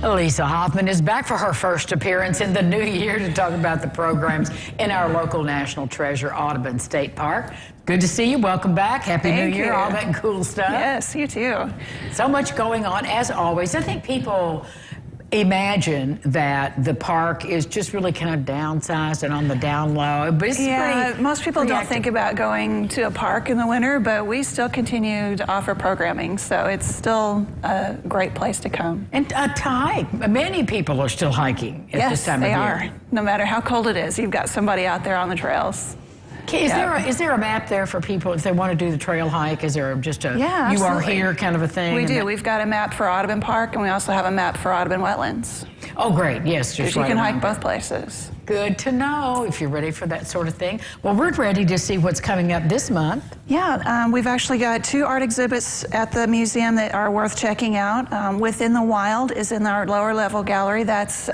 Lisa Hoffman is back for her first appearance in the new year to talk about the programs in our local National Treasure Audubon State Park. Good to see you. Welcome back. Happy New Year. All that cool stuff. Yes, you too. So much going on, as always. I think people imagine that the park is just really kind of downsized and on the down low. But it's most people don't think about going to a park in the winter, but we still continue to offer programming, so it's still a great place to come. And to hike. Many people are still hiking at this time of year. Yes, they are. No matter how cold it is, you've got somebody out there on the trails. Is there a map there for people if they want to do the trail hike? Is there just a you are here kind of a thing? We do. We've got a map for Audubon Park, and we also have a map for Audubon Wetlands. Oh, great. Yes, just you can hike both places. Good to know if you're ready for that sort of thing. Well, we're ready to see what's coming up this month. Yeah, we've actually got 2 art exhibits at the museum that are worth checking out. Within the Wild is in our lower level gallery. That's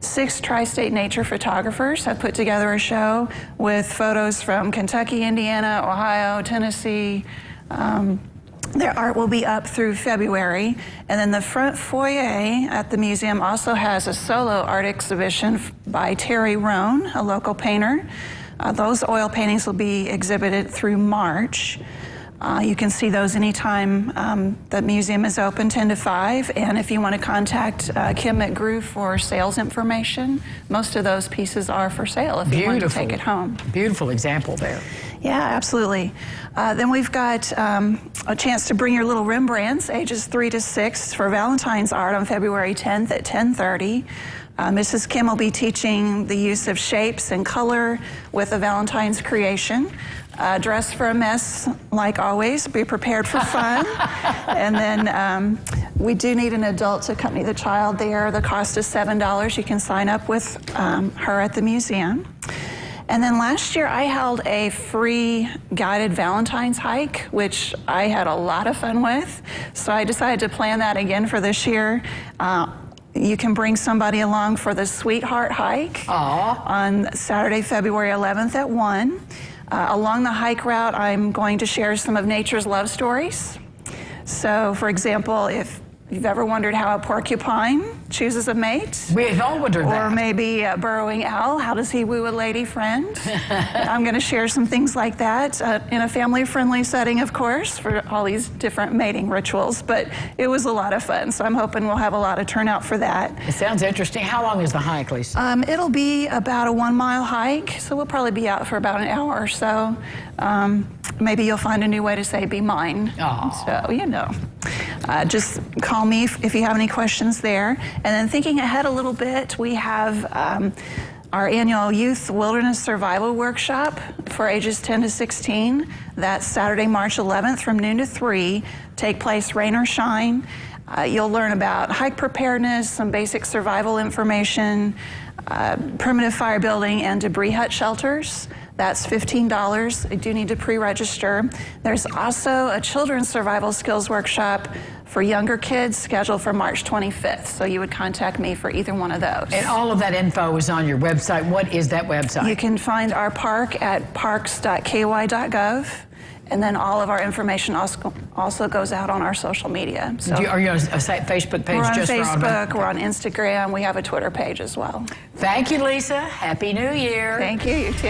6 tri-state nature photographers have put together a show with photos from Kentucky, Indiana, Ohio, Tennessee. Their art will be up through February. And then the front foyer at the museum also has a solo art exhibition by Terry Rone, a local painter. Those oil paintings will be exhibited through March. You can see those anytime the museum is open, 10 to 5. And if you want to contact Kim McGrew for sales information, most of those pieces are for sale if you want to take it home. Beautiful example there. Yeah, absolutely. Then we've got a chance to bring your little Rembrandts, ages 3 to 6, for Valentine's art on February 10th at 10:30. Mrs. Kim will be teaching the use of shapes and color with a Valentine's creation. Dress for a mess, like always. Be prepared for fun. And then we do need an adult to accompany the child there. The cost is $7. You can sign up with her at the museum. And then last year I held a free guided Valentine's hike, which I had a lot of fun with. So I decided to plan that again for this year. You can bring somebody along for the Sweetheart Hike on Saturday, February 11th at 1. Along the hike route, I'm going to share some of nature's love stories. So, for example, if you've ever wondered how a porcupine chooses a mate. We've all wondered that. Or maybe a burrowing owl, how does he woo a lady friend? I'm going to share some things like that in a family-friendly setting, of course, for all these different mating rituals. But it was a lot of fun, so I'm hoping we'll have a lot of turnout for that. It sounds interesting. How long is the hike, Lisa? It'll be about a 1-mile hike, so we'll probably be out for about an hour or so. Maybe you'll find a new way to say "be mine." So, you know. Just call me if you have any questions there. And then thinking ahead a little bit, we have our annual Youth Wilderness Survival Workshop for ages 10 to 16. That's Saturday, March 11th from noon to 3. Take place rain or shine. You'll learn about hike preparedness, some basic survival information, primitive fire building, and debris hut shelters. That's $15. You do need to pre-register. There's also a children's survival skills workshop for younger kids scheduled for March 25th. So you would contact me for either one of those. And all of that info is on your website. What is that website? You can find our park at parks.ky.gov. And then all of our information also goes out on our social media. So are you on a Facebook page? We're on just Facebook, we're on Instagram, we have a Twitter page as well. Thank you, Lisa. Happy New Year. Thank you, you too.